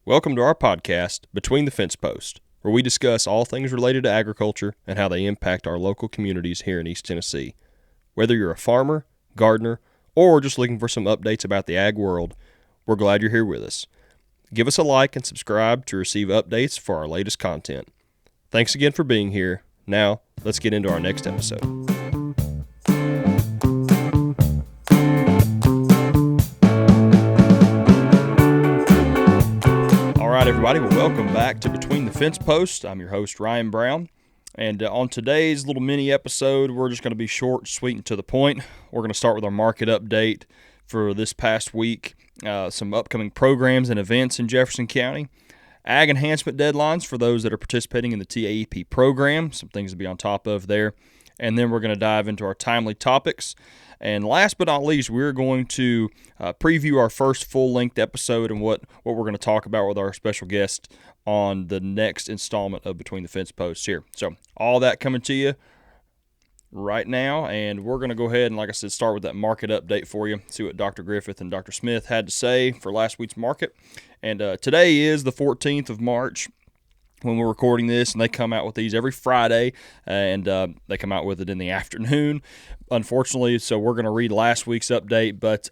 Welcome to our podcast, Between the Fence Posts, where we discuss all things related to agriculture and how they impact our local communities here in East Tennessee. Whether you're a farmer, gardener, or just looking for some updates about the ag world, we're glad you're here with us. Give us a like and subscribe to receive updates for our latest content. Thanks again for being here. Now, let's get into our next episode. All right, everybody, well, welcome back to Between the Fence Posts. I'm your host, Ryan Brown. And on today's little mini episode, we're just going to be short, sweet, and to the point. We're going to start with our market update for this past week, some upcoming programs and events in Jefferson County, ag enhancement deadlines for those that are participating in the TAEP program, some things to be on top of there. And then we're going to dive into our timely topics. And last but not least, we're going to preview our first full-length episode and what we're going to talk about with our special guest on the next installment of Between the Fence Posts here. So all that coming to you right now, and we're going to go ahead and, like I said, start with that market update for you, see what Dr. Griffith and Dr. Smith had to say for last week's market. And today is the 14th of March when we're recording this, and they come out with these every Friday, and they come out with it in the afternoon, unfortunately. So we're going to read last week's update, but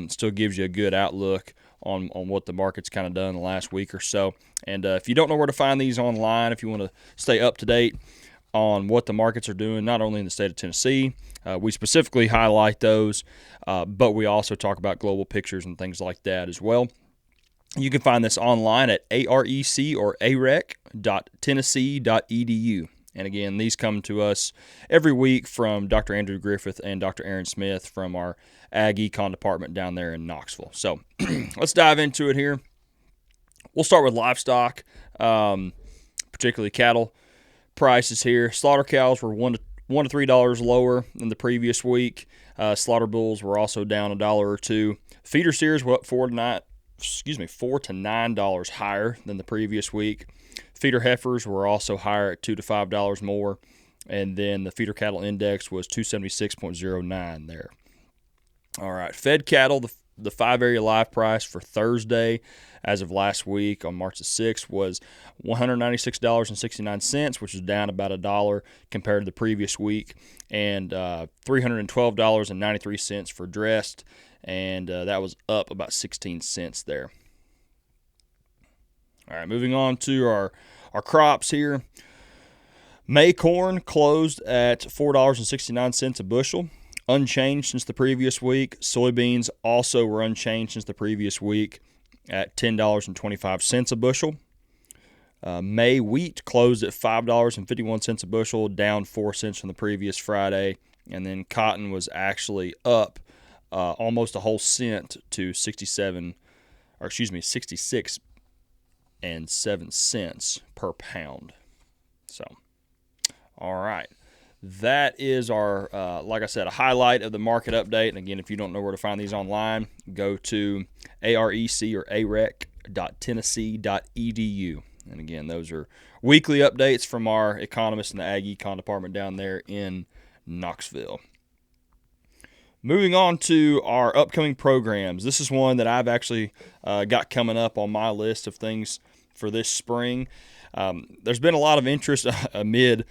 still gives you a good outlook on what the market's kind of done the last week or so. And if you don't know where to find these online, if you want to stay up to date on what the markets are doing, not only in the state of Tennessee, we specifically highlight those, but we also talk about global pictures and things like that as well. You can find this online at AREC or arec.tennessee.edu. And again, these come to us every week from Dr. Andrew Griffith and Dr. Aaron Smith from our Ag Econ department down there in Knoxville. So let's dive into it here. We'll start with livestock, particularly cattle prices here. Slaughter cows were $1 to $3 lower than the previous week. Slaughter bulls were also down $1 or $2. Feeder steers were up $4 to $9 higher than the previous week. Feeder heifers were also higher at $2 to $5 more, and then the feeder cattle index was 276.09 there. All right, fed cattle, the 5-area live price for Thursday as of last week on March the 6th was $196.69, which is down about $1 compared to the previous week, and $312.93 for dressed, and that was up about 16 cents there. All right, moving on to our crops here. May corn closed at $4.69 a bushel, unchanged since the previous week. Soybeans also were unchanged since the previous week at $10.25 a bushel. May wheat closed at $5.51 a bushel, down 4 cents from the previous Friday, and then cotton was actually up almost a whole cent to 66 and 7 cents per pound. So, all right. That is our, like I said, a highlight of the market update. And again, if you don't know where to find these online, go to AREC or arec.tennessee.edu. And again, those are weekly updates from our economists in the Ag Econ department down there in Knoxville. Moving on to our upcoming programs. This is one that I've actually got coming up on my list of things for this spring. There's been a lot of interest amid,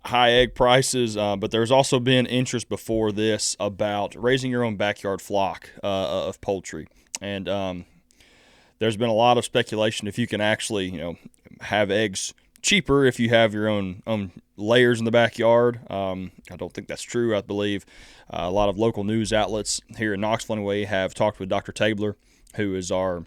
high egg prices, but there's also been interest before this about raising your own backyard flock of poultry. And there's been a lot of speculation if you can actually, have eggs cheaper if you have your own layers in the backyard. I don't think that's true. I believe a lot of local news outlets here in Knoxville anyway have talked with Dr. Tabler, who is our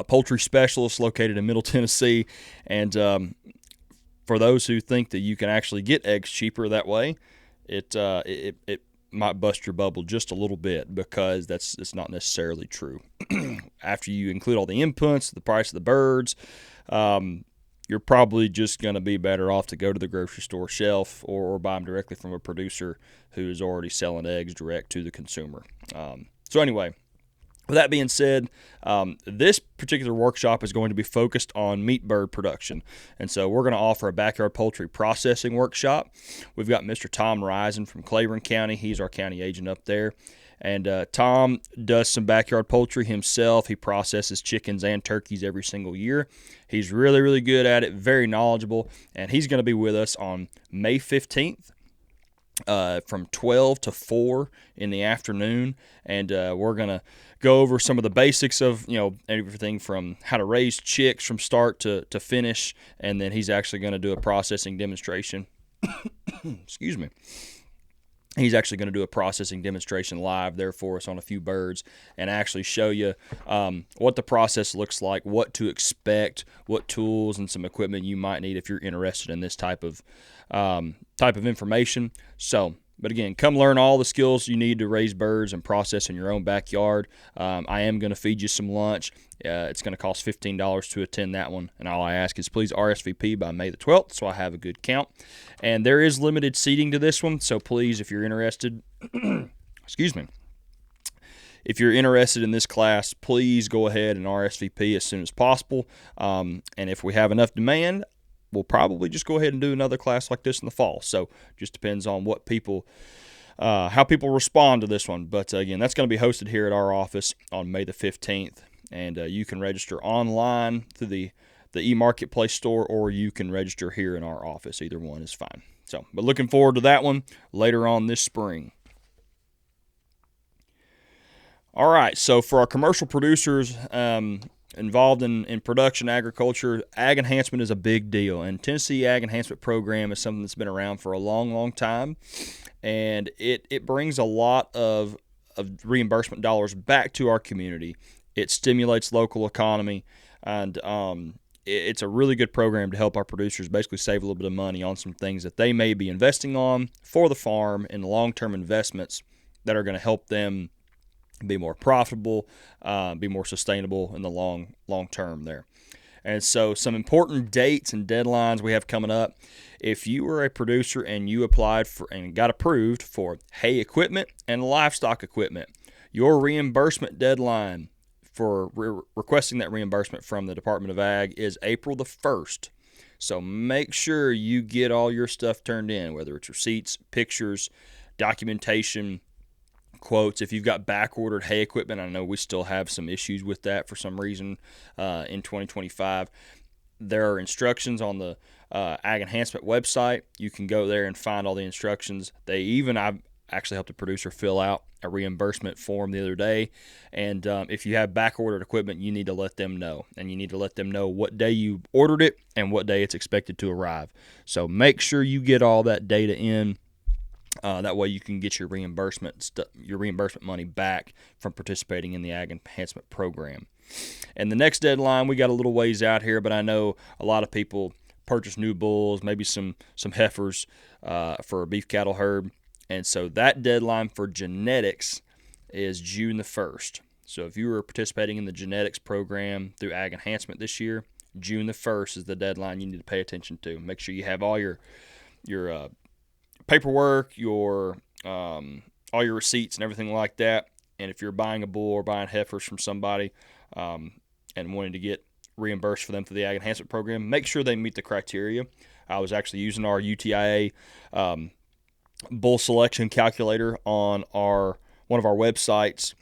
poultry specialist located in Middle Tennessee. And for those who think that you can actually get eggs cheaper that way, it might bust your bubble just a little bit, because it's not necessarily true. After you include all the inputs, the price of the birds, you're probably just going to be better off to go to the grocery store shelf or buy them directly from a producer who is already selling eggs direct to the consumer. So anyway, with that being said, this particular workshop is going to be focused on meat bird production. And so we're going to offer a backyard poultry processing workshop. We've got Mr. Tom Risen from Claiborne County. He's our county agent up there. And Tom does some backyard poultry himself. He processes chickens and turkeys every single year. He's really, really good at it, very knowledgeable, and he's going to be with us on May 15th. From 12 to 4 in the afternoon, and we're going to go over some of the basics of, everything from how to raise chicks from start to finish, and then he's actually going to do a processing demonstration. Excuse me. He's actually going to do a processing demonstration live there for us on a few birds and actually show you what the process looks like, what to expect, what tools and some equipment you might need if you're interested in this type of information. So, but again, come learn all the skills you need to raise birds and process in your own backyard. I am going to feed you some lunch. It's going to cost $15 to attend that one, and all I ask is please RSVP by May the 12th so I have a good count. And there is limited seating to this one, so please, if you're interested, excuse me, if you're interested in this class, please go ahead and RSVP as soon as possible. And if we have enough demand, we'll probably just go ahead and do another class like this in the fall. So just depends on what people, how people respond to this one. But again, that's going to be hosted here at our office on May the 15th. And you can register online through the e-marketplace store, or you can register here in our office. Either one is fine. So, but looking forward to that one later on this spring. All right, so for our commercial producers involved in production agriculture, ag enhancement is a big deal. And Tennessee Ag Enhancement Program is something that's been around for a long, long time. And it brings a lot of reimbursement dollars back to our community. It stimulates local economy, and it's a really good program to help our producers basically save a little bit of money on some things that they may be investing on for the farm in long-term investments that are going to help them be more profitable, be more sustainable in the long term there. And so some important dates and deadlines we have coming up. If you were a producer and you applied for and got approved for hay equipment and livestock equipment, your reimbursement deadline for requesting that reimbursement from the Department of Ag is April the 1st. So make sure you get all your stuff turned in, whether it's receipts, pictures, documentation, quotes. If you've got back-ordered hay equipment, I know we still have some issues with that for some reason in 2025. There are instructions on the Ag Enhancement website. You can go there and find all the instructions. I've actually helped a producer fill out a reimbursement form the other day, and if you have back-ordered equipment, you need to let them know, and you need to let them know what day you ordered it and what day it's expected to arrive. So make sure you get all that data in. That way you can get your reimbursement money back from participating in the Ag Enhancement Program. And the next deadline, we got a little ways out here, but I know a lot of people purchase new bulls, maybe some heifers for a beef cattle herd. And so that deadline for genetics is June the 1st. So if you were participating in the genetics program through Ag Enhancement this year, June the 1st is the deadline you need to pay attention to. Make sure you have all your paperwork, all your receipts and everything like that. And if you're buying a bull or buying heifers from somebody and wanting to get reimbursed for them through the Ag Enhancement Program, make sure they meet the criteria. I was actually using our UTIA bull selection calculator on one of our websites,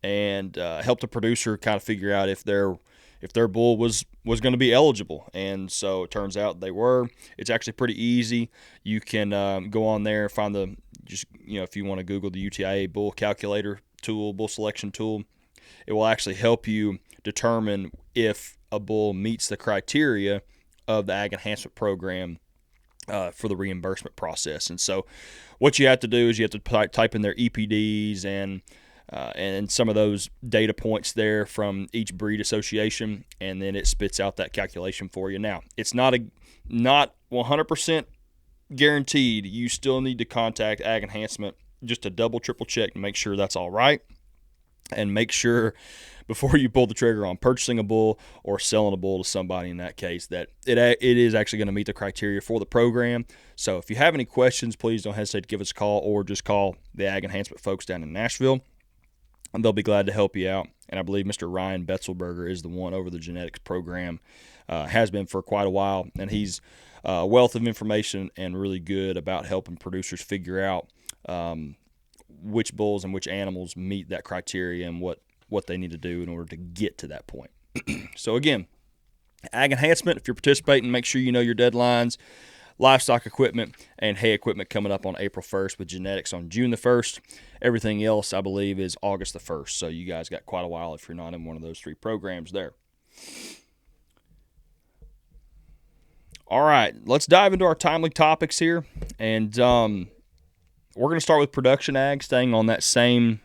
and helped a producer kind of figure out if their bull was going to be eligible. And so it turns out they were. It's actually pretty easy. You can go on there and find if you want to Google the UTIA bull calculator tool, bull selection tool, it will actually help you determine if a bull meets the criteria of the Ag Enhancement Program for the reimbursement process. And so what you have to do is you have to type in their EPDs and some of those data points there from each breed association, and then it spits out that calculation for you. Now, it's not 100% guaranteed. You still need to contact Ag Enhancement just to double, triple check and make sure that's all right, and make sure before you pull the trigger on purchasing a bull or selling a bull to somebody in that case that it is actually going to meet the criteria for the program. So if you have any questions, please don't hesitate to give us a call, or just call the Ag Enhancement folks down in Nashville, and they'll be glad to help you out. And I believe Mr. Ryan Betzelberger is the one over the genetics program, has been for quite a while, and he's a wealth of information and really good about helping producers figure out which bulls and which animals meet that criteria and what they need to do in order to get to that point. So again, ag enhancement, if you're participating, make sure you know your deadlines. Livestock equipment and hay equipment coming up on April 1st, with genetics on June the 1st. Everything else, I believe, is August the 1st. So you guys got quite a while if you're not in one of those 3 programs there. All right, let's dive into our timely topics here. And we're going to start with production ag, staying on that same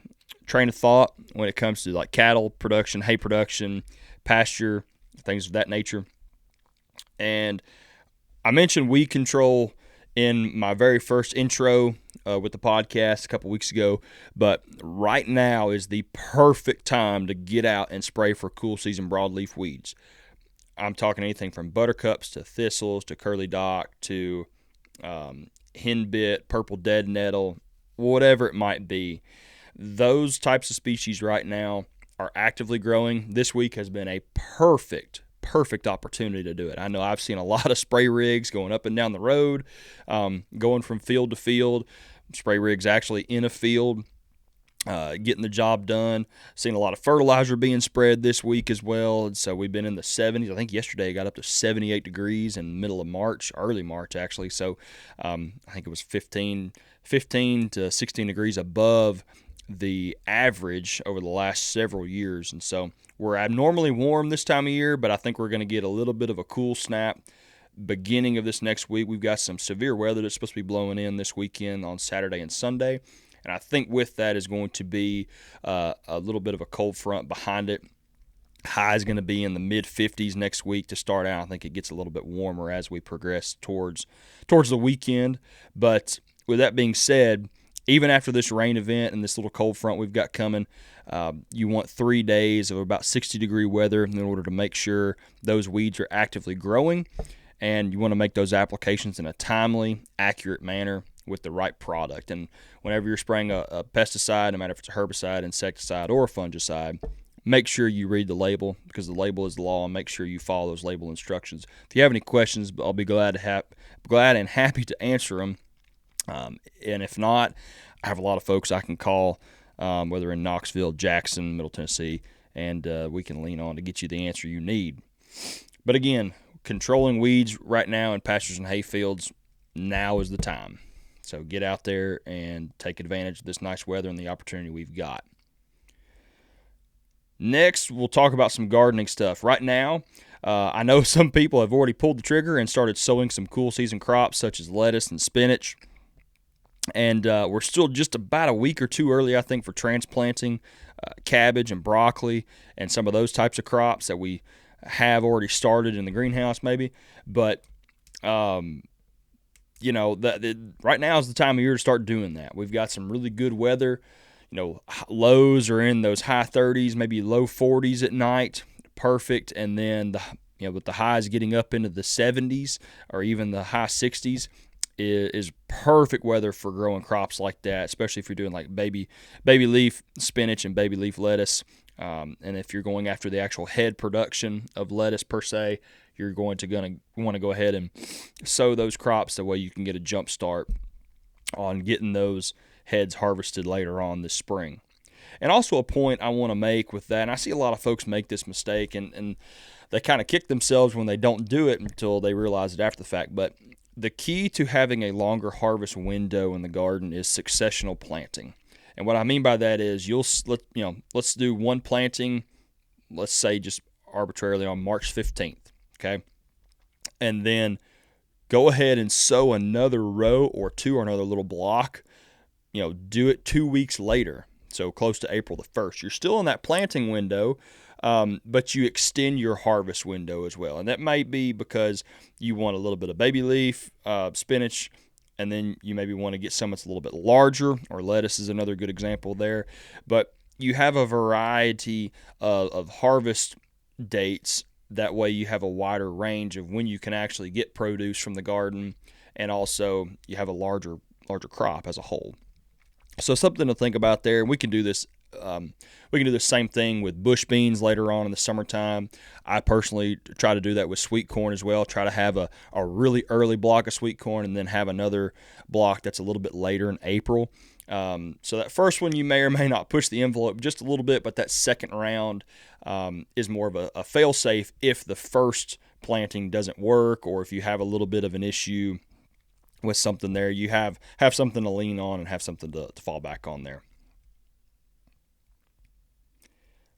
train of thought when it comes to like cattle production, hay production, pasture, things of that nature. And I mentioned weed control in my very first intro with the podcast a couple weeks ago, but right now is the perfect time to get out and spray for cool season broadleaf weeds. I'm talking anything from buttercups to thistles to curly dock to henbit, purple dead nettle, whatever it might be. Those types of species right now are actively growing. This week has been a perfect opportunity to do it. I know I've seen a lot of spray rigs going up and down the road, going from field to field. Spray rigs actually in a field, getting the job done. Seen a lot of fertilizer being spread this week as well. And so we've been in the 70s. I think yesterday it got up to 78 degrees in the middle of March, early March actually. So I think it was 15 to 16 degrees above the average over the last several years. And so we're abnormally warm this time of year, but I think we're going to get a little bit of a cool snap beginning of this next week. We've got some severe weather that's supposed to be blowing in this weekend on Saturday and Sunday. And I think with that is going to be a little bit of a cold front behind it. High is going to be in the mid-50s next week to start out. I think it gets a little bit warmer as we progress towards the weekend. But with that being said, even after this rain event and this little cold front we've got coming, you want 3 days of about 60-degree weather in order to make sure those weeds are actively growing. And you want to make those applications in a timely, accurate manner with the right product. And whenever you're spraying a pesticide, no matter if it's a herbicide, insecticide, or a fungicide, make sure you read the label, because the label is the law, and make sure you follow those label instructions. If you have any questions, I'll be glad and happy to answer them. And if not, I have a lot of folks I can call, whether in Knoxville, Jackson, Middle Tennessee, and we can lean on to get you the answer you need. But again, controlling weeds right now in pastures and hay fields, now is the time. So get out there and take advantage of this nice weather and the opportunity we've got. Next, we'll talk about some gardening stuff. Right now, I know some people have already pulled the trigger and started sowing some cool season crops such as lettuce and spinach. And we're still just about a week or two early, I think, for transplanting cabbage and broccoli and some of those types of crops that we have already started in the greenhouse maybe. But, right now is the time of year to start doing that. We've got some really good weather. Lows are in those high 30s, maybe low 40s at night. Perfect. And then, with the highs getting up into the 70s or even the high 60s, is perfect weather for growing crops like that, especially if you're doing like baby leaf spinach and baby leaf lettuce. And if you're going after the actual head production of lettuce per se, you're going to want to go ahead and sow those crops. That way you can get a jump start on getting those heads harvested later on this spring. And also a point I want to make with that, and I see a lot of folks make this mistake, and they kind of kick themselves when they don't do it until they realize it after the fact. But the key to having a longer harvest window in the garden is successional planting. And what I mean by that is let's do one planting, let's say just arbitrarily on March 15th, okay? And then go ahead and sow another row or two or another little block, do it 2 weeks later, so close to April the 1st. You're still in that planting window, but you extend your harvest window as well. And that may be because you want a little bit of baby leaf, spinach, and then you maybe want to get some that's a little bit larger, or lettuce is another good example there. But you have a variety of harvest dates. That way you have a wider range of when you can actually get produce from the garden, and also you have a larger crop as a whole. So something to think about there. We can do this. We can do the same thing with bush beans later on in the summertime. I personally try to do that with sweet corn as well. Try to have a really early block of sweet corn and then have another block that's a little bit later in April. So that first one you may or may not push the envelope just a little bit, but that second round is more of a fail-safe if the first planting doesn't work, or if you have a little bit of an issue with something there, you have something to lean on and have something to fall back on there.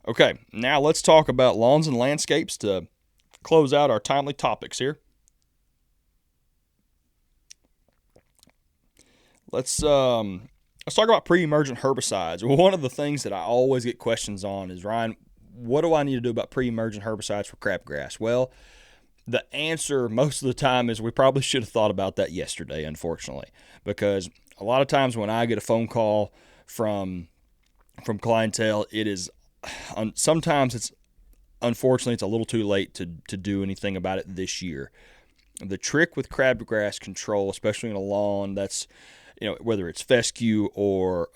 Okay, now let's talk about lawns and landscapes to close out our timely topics here. Let's talk about pre-emergent herbicides. One of the things that I always get questions on is, Ryan, what do I need to do about pre-emergent herbicides for crabgrass? Well, the answer most of the time is we probably should have thought about that yesterday, unfortunately, because a lot of times when I get a phone call from clientele, it is sometimes it's unfortunately it's a little too late to do anything about it this year. The trick with crabgrass control, especially in a lawn that's, whether it's fescue or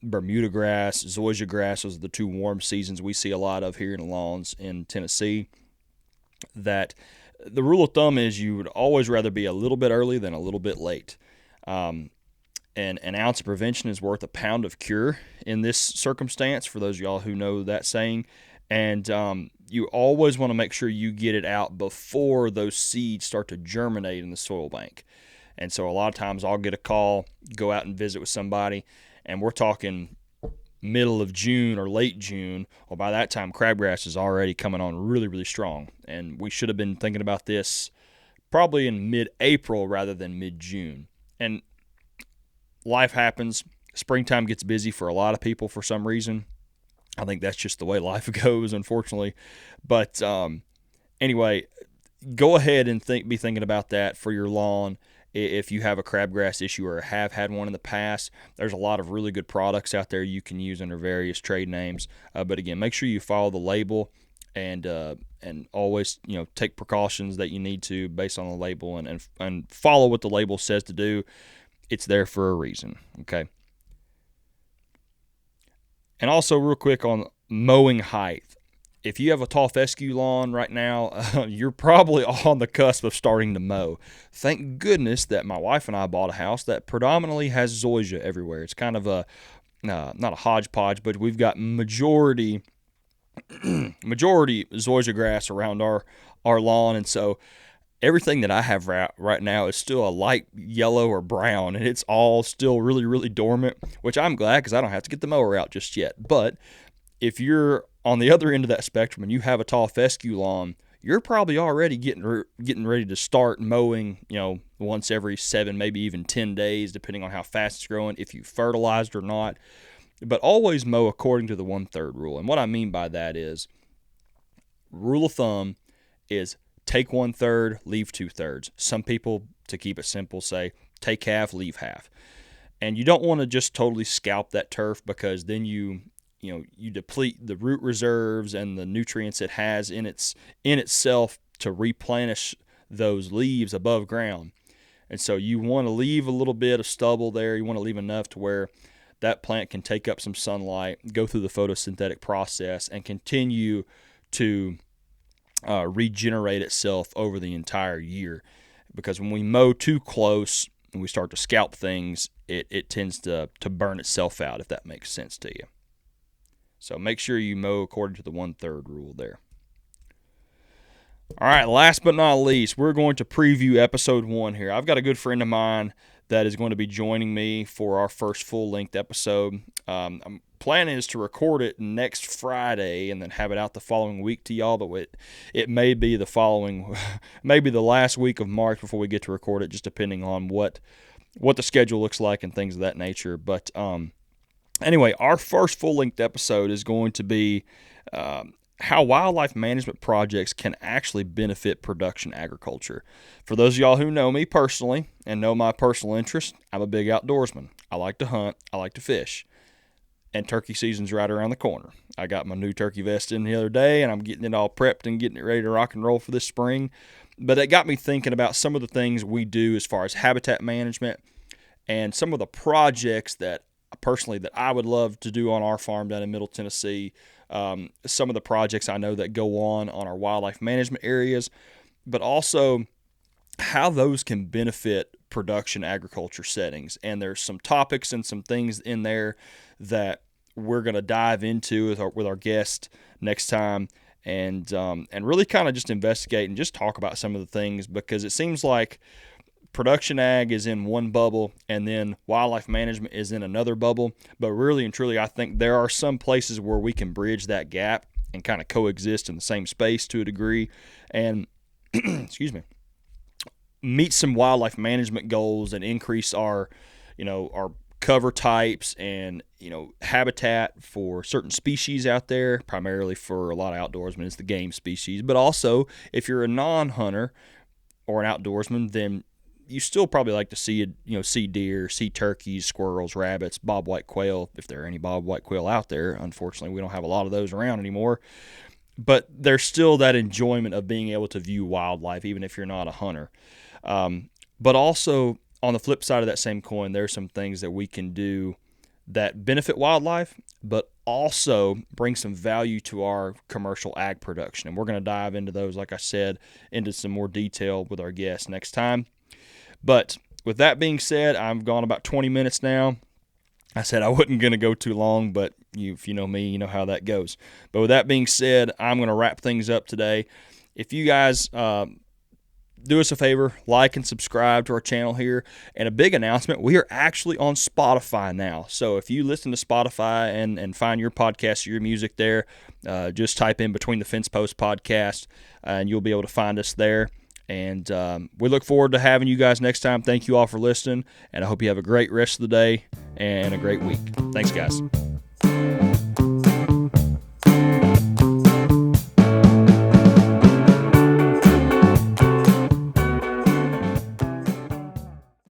Bermuda grass, zoysia grass, those are the two warm seasons we see a lot of here in the lawns in Tennessee, that the rule of thumb is you would always rather be a little bit early than a little bit late. And an ounce of prevention is worth a pound of cure in this circumstance, for those of y'all who know that saying. And you always want to make sure you get it out before those seeds start to germinate in the soil bank. And so a lot of times I'll get a call, go out and visit with somebody, and we're talking middle of June or late June. Well, by that time, crabgrass is already coming on really, really strong. And we should have been thinking about this probably in mid-April rather than mid-June. And life happens. Springtime gets busy for a lot of people for some reason. I think that's just the way life goes, unfortunately. But anyway, go ahead and be thinking about that for your lawn. If you have a crabgrass issue or have had one in the past, there's a lot of really good products out there you can use under various trade names. But again, make sure you follow the label and always take precautions that you need to based on the label and follow what the label says to do. It's there for a reason. Okay. And also, real quick on mowing height. If you have a tall fescue lawn right now, you're probably on the cusp of starting to mow. Thank goodness that my wife and I bought a house that predominantly has zoysia everywhere. It's kind of a not a hodgepodge, but we've got majority zoysia grass around our lawn, and so everything that I have right now is still a light yellow or brown, and it's all still really, really dormant, which I'm glad because I don't have to get the mower out just yet. But if you're on the other end of that spectrum and you have a tall fescue lawn, you're probably already getting ready to start mowing, once every 7, maybe even 10 days, depending on how fast it's growing, if you fertilized or not. But always mow according to the 1/3 rule. And what I mean by that is, rule of thumb is take 1/3, leave 2/3. Some people, to keep it simple, say take half, leave half. And you don't want to just totally scalp that turf, because then you deplete the root reserves and the nutrients it has in itself to replenish those leaves above ground. And so you want to leave a little bit of stubble there. You want to leave enough to where that plant can take up some sunlight, go through the photosynthetic process, and continue to regenerate itself over the entire year. Because when we mow too close and we start to scalp things, it tends to burn itself out, if that makes sense to you. So make sure you mow according to the 1/3 rule there. All right, last but not least, we're going to preview episode 1 here. I've got a good friend of mine that is going to be joining me for our first full-length episode. Plan is to record it next Friday and then have it out the following week to y'all, but it may be the following, maybe the last week of March before we get to record it, just depending on what the schedule looks like and things of that nature. But anyway, our first full-length episode is going to be how wildlife management projects can actually benefit production agriculture. For those of y'all who know me personally and know my personal interests, I'm a big outdoorsman. I like to hunt. I like to fish. And turkey season's right around the corner. I got my new turkey vest in the other day, and I'm getting it all prepped and getting it ready to rock and roll for this spring. But it got me thinking about some of the things we do as far as habitat management and some of the projects that personally that I would love to do on our farm down in Middle Tennessee. Some of the projects I know that go on our wildlife management areas, but also how those can benefit production agriculture settings. And there's some topics and some things in there that we're going to dive into with our guest next time, and really kind of just investigate and just talk about some of the things, because it seems like production ag is in one bubble and then wildlife management is in another bubble. But really and truly, I think there are some places where we can bridge that gap and kind of coexist in the same space to a degree, and excuse me, meet some wildlife management goals and increase our cover types and habitat for certain species out there. Primarily for a lot of outdoorsmen, it's the game species, but also if you're a non-hunter or an outdoorsman, then you still probably like to see see deer, see turkeys, squirrels, rabbits, bobwhite quail, if there are any bobwhite quail out there. Unfortunately, we don't have a lot of those around anymore. But there's still that enjoyment of being able to view wildlife, even if you're not a hunter. But also, on the flip side of that same coin, there's some things that we can do that benefit wildlife, but also bring some value to our commercial ag production. And we're going to dive into those, like I said, into some more detail with our guests next time. But with that being said, I've gone about 20 minutes now. I said I wasn't going to go too long, but if you know me, you know how that goes. But with that being said, I'm going to wrap things up today. If you guys do us a favor, like and subscribe to our channel here. And a big announcement, we are actually on Spotify now. So if you listen to Spotify and find your podcast or your music there, just type in Between the Fence Posts podcast, and you'll be able to find us there. And we look forward to having you guys next time. Thank you all for listening, and I hope you have a great rest of the day and a great week. Thanks, guys.